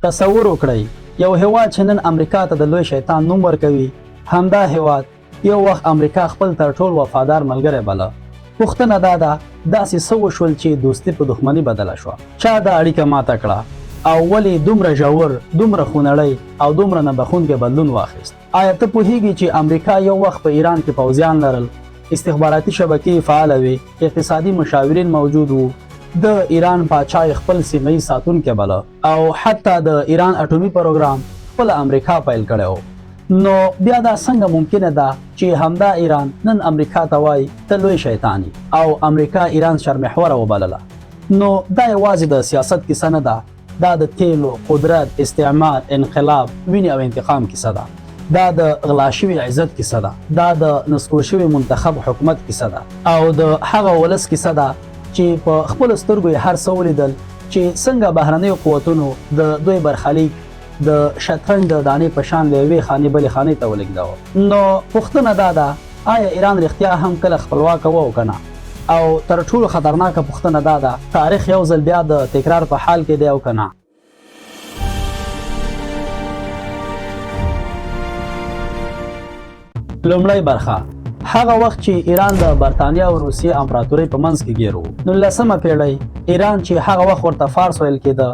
تصور وکړئ یو هیواد چې نن امریکا ته د لوی شیطان نوم ورکوي، همدا هیواد یو وخت امریکا خپل تر ټولو وفادار ملګری بله. پوښتنه دا ده داسې څه وشول چې دوستي په دښمني بدله شوه؟ چا دا اړیکه ماته کړه او ولې دومره ژور، دومره خونړی او دومره نه بخښونکی بدلون واخیست؟ آیا ته پوهیږي چې امریکا یو وخت په ایران کې پوځیان لرل، استخباراتي شبکې فعاله وې، اقتصادي مشاورین موجود وو، د ایران پاچا خپل سیمه ییز ساتونکی بله او حتی د ایران اټومي پروګرام خپل امریکا پیل کړی و. نو بیا دا څنګه ممکنه ده چې همدا ایران نن امریکا ته وایي ته لوی شیطان او امریکا ایران شرمحوره وبلله؟ نو دا یوازې د سیاست کیسه نه ده، دا د تیلو، قدرت، استعمار، انقلاب، وینې او انتقام کیسه ده. دا د غلا شوي عزت کیسه ده، دا د نسکور شوي منتخب حکومت کیسه ده او د هغه ولس کیسه ده چې په خپل سترګو یې هر څه ولیدل چې څنګه بهرنیو قوتونو د دوی برخلیک د شطرنج د دانې په شان له یوې خانې بلې خانې ته ولېږداوه. نو پوښتنه دا ده آیا ایران رښتیا هم کله خپلواکه و او که نه؟ او تر ټولو خطرناکه پوښتنه دا ده تاریخ یو ځل بیا د تکرار په حال کې دی او که نه؟ لومړی برخه، هغه وخت چې ایران د برتانیا او روسیې امپراتورۍ په منځ کې ګیر و. 19مه پیړۍ ایران چې هغه وخت ورته فارس ویل کېده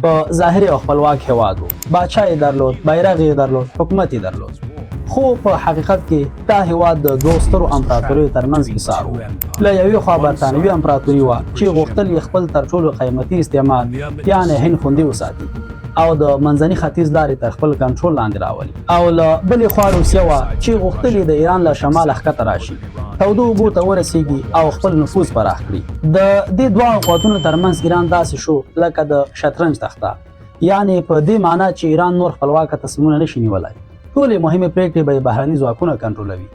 په ظاهري او خپلواک هیواد و، باچا یې درلود، بیرغ یې درلود، حکومت یې درلود، خو په حقیقت کې دا هیواد د دوو سترو امپراتوریو ترمنځ ایسار و. له یوې خوا برتانوي امپراتوري وه چې غوښتل یې خپل تر ټولو قیمتي استعمار یعنې هند خوندي وساتي او د منځني ختیځ لارې تر خپل کنټرول لاندې راولي، او له بلې خوا روسیه وه چې غوښتل یې د ایران له شماله ښکته راشي، تودو اوبو ته ورسیږي او خپل نفوذ پراخ کړي. د دې دواړو قوتونو ترمنځ ایران داسې شو لکه د شطرنج تخته، یعنې په دې معنا چې ایران نور خپلواکه تصمیمونه نشي نیولی. ټولې مهمې پرېکړې به یې بهرني ځواکونه کنټرولوي،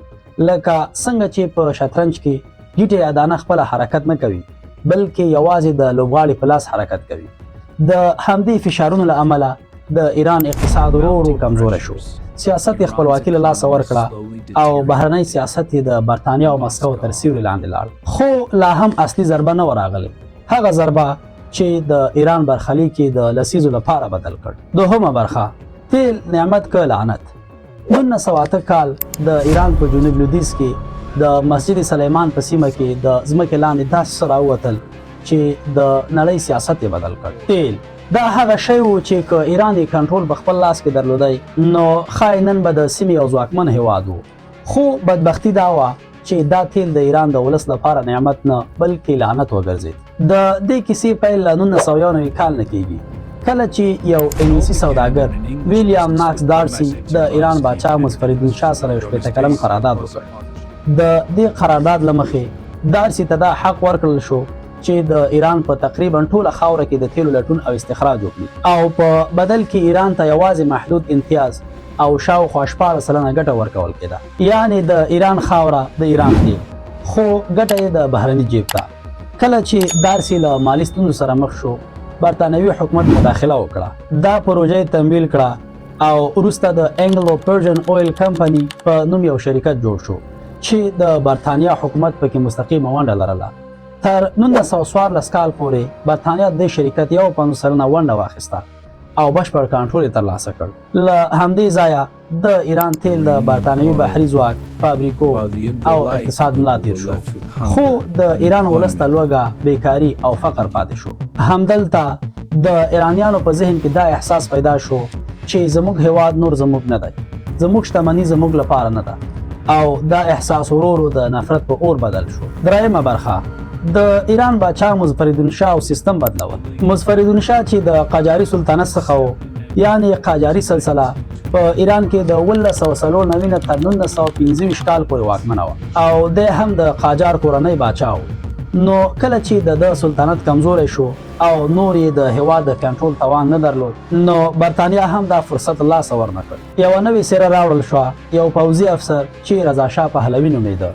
لکه څنګه چې په شطرنج کې ګیټې یا دانه خپله حرکت نه کوي بلکې یوازې د لوبغاړي په لاس حرکت کوي. د همدې فشارونو له امله د ایران اقتصاد ورو ورو کمزوری شو، سیاست یې خپلواکي له لاسه ورکړه او بهرنی سیاست یې د برتانیا او مسکو تر سیوري لاندې لاړ. خو لا هم اصلي ضربه نه وراغلې، هغه ضربه چې د ایران برخلیک یې د لسیزو لپاره بدل کړ. دوهمه برخه، تیل نعمت که لعنت. 1908 کال د ایران په جنوب لویدیځ کې د مسجد سلیمان په سیمه کې د ځمکې لاندې داسې څه راووتل چې د نړۍ سیاست یې بدل کړ. تیل دا هغه شی و چې که ایران یې کنټرول په خپل لاس کې درلودی نو ښایي نن به د سیمې یو ځواکمن هیواد و. خو بدبختي دا وه چې دا تیل د ایران د ولس لپاره نعمت نه بلکې لعنت وګرځېد. د دې کیسې پیل له 1991 کال نه کېږي کله چې یو انګلیسي سوداګر ویلیام ناکس دارسي د ایران باچا مظفرالدین شاه سره یو 80 کلن قرارداد وکړ. د دې قرارداد له مخې دارسي ته دا حق ورکړل شو چې د ایران په تقریبا ټوله خاوره کې د تیلو لټون او استخراج وکړي او په بدل کې ایران ته یوازې محدود امتیاز او شاوخوا 14% ګټه ورکول کېده، یعنې د ایران خاوره د ایران تیل، خو ګټه یې د بهرني جیب ته. کله چې دارسي له مالي ستونزو سره مخ شو برتانوي حکومت مداخله وکړه، دا پروژه یې تمویل کړه او وروسته د انګلو پرژن اویل کمپنی په نوم یو شرکت جوړ شو چې د برتانیا حکومت پکې مستقیمه ونډه لرله. تر 1914 کال پورې برتانیا د شرکت 51 سلنه ونډه واخیسته او بشپړ کنټرول یې ترلاسه کړ. له همدې ځایه د ایران تیل د برتانوي بحري ځواک، فابریکو او اقتصاد ملا تیر شو، خو د ایران ولس ته لوږه، بیکاري او فقر پاتې شو. همدلته د ایرانیانو په ذهن کې دا احساس پیدا شو چې زموږ هیواد نور زموږ نه دی، زموږ شتمني زموږ لپاره نه ده، او دا احساس ورو ورو د نفرت په اور بدل شو. درېیمه برخه، د ایران باچا مظفرالدین شاه او سیستم بدلول. مظفرالدین شاه چې د قاجاري سلطنت څخه و، یعنې قاجاري سلسله په ایران کې د 1994 تر 1925 کال پورې واکمنه وه او د هم د قاجار کورنۍ باچا و. نو کله چې د سلطنت کمزوری شو او نور یې د هیواد د کنټرول توان نه درلود نو برتانیا هم دا فرصت لاسه ورنه کړ. یوه نوې څېره راوړل شوه، یو پوځي افسر چې رضا شاه پهلوي نومېده.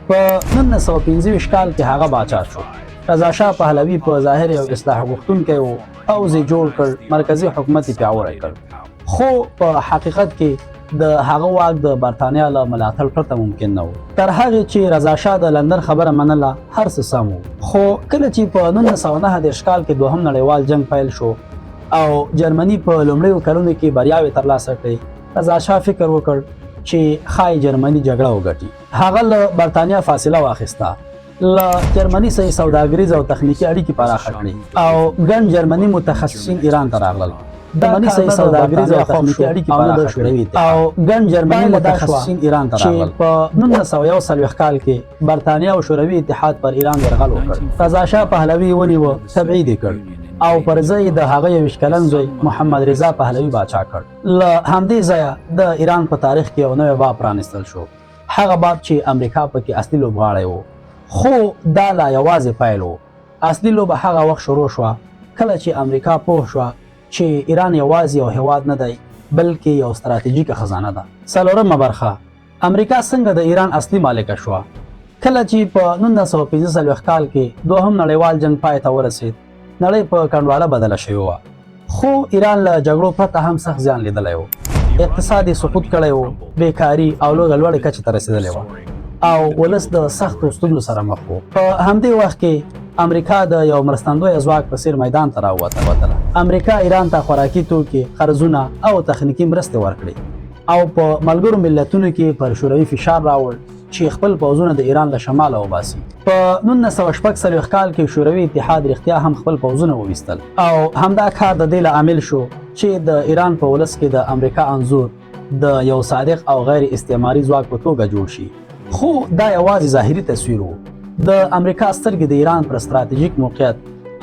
په 1925 کال کې هغه باچا شو. رضا شاه پهلوي په ظاهر یو اصلاح غوښتونکی و، پوځ یې جوړ کړ، مرکزي حکومت یې پیاوړی کړ، خو په حقیقت کې د هغه واک د برتانیا له ملاتړ پرته ممکن نه و. تر هغې چې رضا شاه د لندن خبره منله هر څه سم و، خو کله چې په 1909 کال کې دوهم نړیوال جنگ پیل شو او جرمني په لومړیو کلونو کې بریاوې ترلاسه کړې. رضا شاه فکر وکړ چې ښایي جرمني جګړه وګټي. هغه له برتانیا فاصله واخیسته، له جرمني سره سوداګریز او تخنیکي اړیکې پراخه کړې او ګڼ جرمني متخصصین ایران ته راغلل. جرمني سره سوداګریز او تخنیکي اړیکې پراخه کړې او ګڼ جرمني متخصصین ایران ته راغلل. په 1941 کال کې برتانیا او شوروي اتحاد پر ایران یرغل وکړ. رضا شاه پهلوي ونیو، تبعید یې کړ او پر ځای د هغه 21 کلن زوی محمد رضا پهلوي باچا کړ. له همدې ځایه د ایران په تاریخ کې یو نوی باب پرانیستل شو، هغه باب چې امریکا پکې اصلي لوبغاړی و. خو دا لا یوازې پیل و. اصلي لوبه هغه وخت شروع شوه کله چې امریکا پوه شوه چې ایران یوازې یو هیواد نه دی بلکې یو ستراتیژیکه خزانه ده. څلورمه برخه، امریکا څنګه د ایران اصلي مالکه شوه. کله چې په 1945 کال کې دوهم نړیوال جنگ پای ته ورسید، نړۍ په کنډواله بدله شوې وه، خو ایران له جګړو پرته هم سخت زیان لیدلی و. اقتصاد یې سقوط کړی و، بیکاري او لوږه لوړې کچې ته رسېدلې وه او ولس د سختو ستونزو سره مخ و. په همدې وخت کې امریکا د یو مرستندوی ځواک په څیر میدان ته راووتله. امریکا ایران ته خوراکي توکي، قرضونه او تخنیکي مرستې ورکړې او په ملګرو ملتونو کې پر شوروي فشار راوړ چې خپل پوځونه د ایران له شماله وباسي. په 1946 کال کې شوروي اتحاد رښتیا هم خپل پوځونه وویستل او همدا کار د دې لامل شو چې د ایران په ولس کې د امریکا انځور د یو صادق او غیر استعماري ځواک په توګه جوړ شي. خو دا یوازې ظاهري تصویر و. د امریکا سترګې د ایران پر ستراتیژیک موقعیت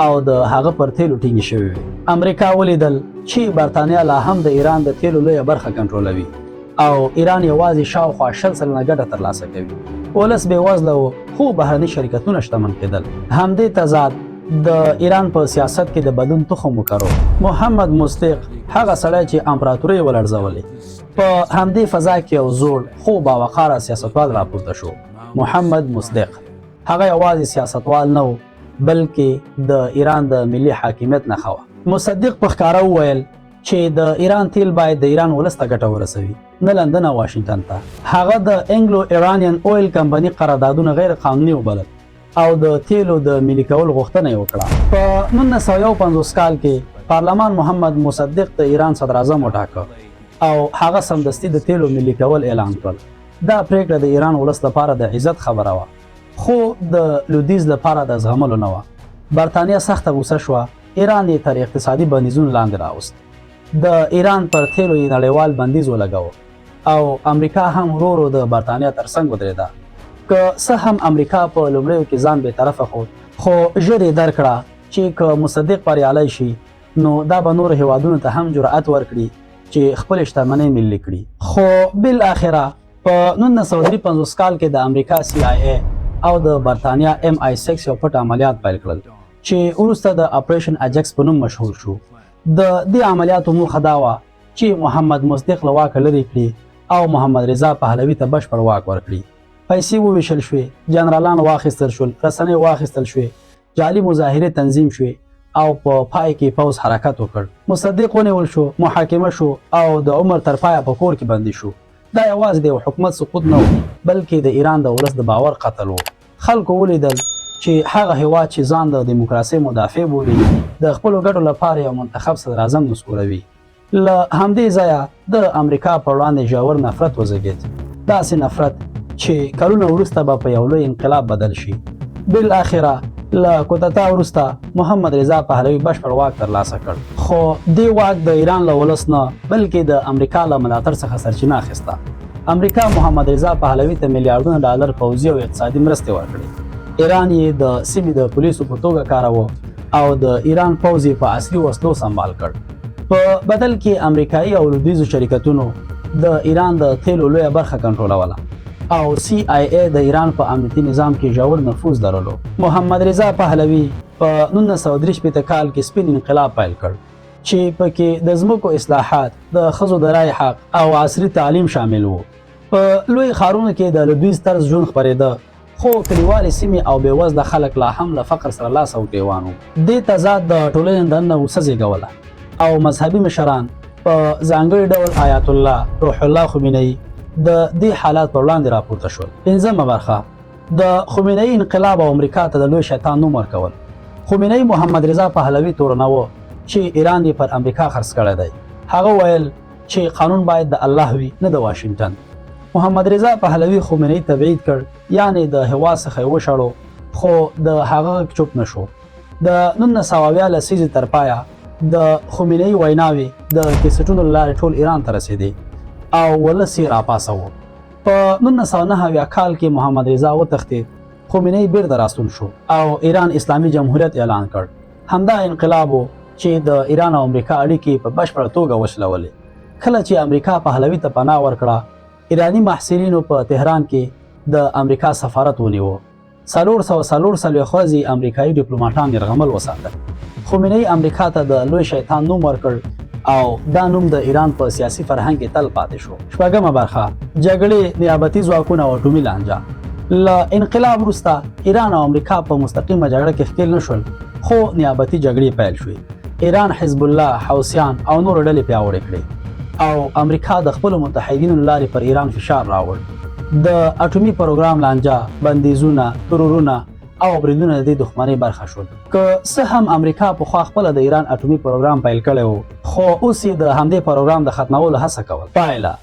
او د هغه پر تیلو ټینګې شوې وې. امریکا ولیدل چې برتانیا لا هم د ایران د تیلو لویه برخه کنټرولوي او ایران یوازې شاوخوا 20 سلنه ګټه ترلاسه کوي. ولس بېوزله و خو بهرني شرکتونه شتمن کېدل. همدې تضاد د ایران په سیاست کې د بدلون تخم وکرو. محمد مصدق هغه سړی چې امپراتوري ولړزولې، په همدې فضا کې یو زوړ خو باوقاره سیاستوال راپورته شو. محمد مصدق هغه یوازې سیاستوال نه و بلکې د ایران د ملي حاکمیت نښه وه. مصدق په ښکاره وویل چې د ایران تیل باید د ایران ولس ته ګټه ورسوي، نه لندن او واشنگټن ته. هغه د انګلو ایرانین اویل کمپنۍ قراردادونه غیر قانوني وبلل او د تیلو د ملي کول غوښتنه یې وکړه. په 1951 کال کې پارلمان محمد مصدق د ایران صدر اعظم وټاکه او هغه سمدستي د تیلو ملي کول اعلان کړل. دا پریکړه د ایران ولس لپاره د عزت خبره وه خو د لویدیځ لپاره د زغملو نه وه. برتانیا سخته غوسه شوه، ایران یې تر اقتصادي بندیزونو لاندې راوست. د ایران پر تیلو یې نړیوال بندیز ولګاوه او امریکا هم ورو ورو د برتانیا ترڅنګ ودرېده. که څه هم امریکا په لومړیو کې ځان بې طرفه ښود، خو ژر یې درک کړه چې که مصدق بریالی شي نو دا به نور هیوادونو ته هم جرأت ورکړي چې خپلې شتمنۍ ملي کړي. خو بالاخره په 1953 کال کې د امریکا CIA او د برتانیا MI6 یو پټ عملیات پیل کړل چې وروسته د اپریشن اجکس په نوم مشهور شو. د دې عملیاتو موخه دا وه چې محمد مصدق له واکه لرې کړي او محمد رضا پهلوي ته بشپړ واک ورکړي. پیسې وویشل شوې، جنرالان واخیستل شول، رسنۍ واخیستل شوې، جعلي مظاهرې تنظیم شوې او په پای کې پوځ حرکت وکړ. مصدق ونیول شو، محاکمه شو او د عمر تر پایه په کور کې بندي شو. دا یوازې د حکومت سقوط نه و بلکې د ایران د ولس د باور قتل و. خلکو ولیدل چې هغه هیواد چې ځان د دیموکراسۍ مدافع بولي د خپلو ګټو لپاره یو منتخب صدر اعظم نسکوروي. له همدې ځایه د امریکا پر وړاندې ژور نفرت وزېږېد، داسې نفرت چې کلونه وروسته به په یو لوی انقلاب بدل شي. بالاخره له کودتا وروسته محمد رضا پهلوي بشپړ واک ترلاسه کړ، خو دې واک د ایران له ولس نه بلکې د امریکا له ملاتړ څخه سرچینه اخیسته. امریکا محمد رضا پهلوي ته میلیارډونه ډالر پوځي او اقتصادي مرستې ورکړې. ایران یې د سیمې د پولیسو په توګه کاراوه او د ایران پوځ یې په اصلي وسلو سنبال کړ. په بدل کې امریکایي او لویدیځو شرکتونو د ایران د تیلو لویه برخه کنټرولوله او CIA د ایران په امنیتي نظام کې ژور نفوذ درلود. محمد رضا پهلوي په 1963 کال کې سپین انقلاب پیل کړ چې پکې د ځمکو اصلاحات، د ښځو د رایې حق او عصري تعلیم شامل وو. په لوی ښارونو کې د لویدیځ طرز ژوند خپرېده خو کلیوالې سیمې او بېوزله خلک لا هم له فقر سره لاس او ګرېوان وو. دې تضاد د ټولنې دننه غوسه زېږوله او مذهبي مشران په ځانګړي ډول آیت الله روح الله خمینی د دې حالات پر وړاندې راپورته شول. پنځمه برخه، د خمینی انقلاب او امریکا ته د لوی شیطان نوم ورکول. خمینی محمد رضا پهلوي تورنوه چې ایران یې پر امریکا خرڅ کړی دی. هغه ویل چې قانون باید د الله وي نه د واشنګټن. محمد رضا پهلوي خمیني تبعید کړ، یعنی د هوا څخه یې وشړو، خو د هغه چوپ نشو. د 1900 لسیزې تر پایه د خمیني ویناوې د کیسټونو له لارې ټول ایران ته رسېدې او ولس یې راپاڅوه. په 1909 کال کې محمد رضا وتښتېد، خمیني بیرته راستون شو او ایران اسلامي جمهوریت اعلان کړ. همدا انقلاب و چې د ایران او امریکا اړیکې په بشپړه توګه وشلولې. کله چې امریکا پهلوي ته پناه ورکړه، ایرانی محصلینو په تهران کې د امریکا سفارت ونیو. 444 ورځې امریکایي ډیپلوماټان یرغمل وساتل. خمیني امریکا ته د لوی شیطان نوم ورکړ او دا نوم د ایران په سیاسي فرهنګ کې تل پاتې شو. شپږمه برخه، جګړې، نیابتي ځواکونه او اټومي لانجه. له انقلاب وروسته ایران او امریکا په مستقیمه جګړه کې ښکېل نشول، خو نیابتي جګړې پیل شوې. ایران حزب الله، حوثیان او نور ډلې پیاوړې کړې او امریکا د خپلو متحدینو له لارې پر ایران فشار راوړ. د اټومي پروګرام لانجه، بندیزونه، ترورونه او بریدونه د دې دښمنۍ برخه شول. که څه هم امریکا پخوا خپله د ایران اټومي پروګرام پیل کړی و، خو اوس یې د همدې پروګرام د ختمولو هڅه کول. پایله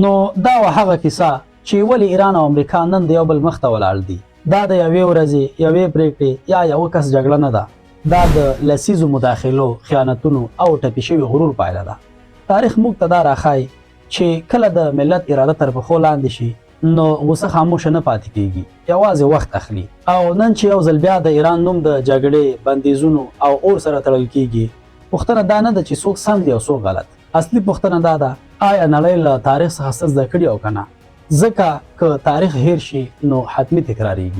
نو دا و هغه کیسه چې ولې ایران او امریکا نن د یو بل مخ ته ولاړ دي. دا د یوې ورځې، یوې پرېکړې یا یوه کس جګړه نه ده. دا د لسیزو مداخلو، خیانتونو او ټپي شوي غرور پایله ده. تاریخ موږ ته دا راښایي چې کله د ملت اراده تر پښو لاندې شي، نو غوسه خاموشه نه پاتې کېږي، یوازې وخت اخلي. او نن چې یو ځل بیا د ایران نوم د جګړې، بندیزونو او اور سره تړل کېږي، پوښتنه دا نه ده چې څوک سم دی او څوک غلط. اصلي پوښتنه دا ده، آیا نړۍ له تاریخ څخه څه زده کړي او که نه؟ ځکه که تاریخ هیر شي نو حتمي تکراریږي.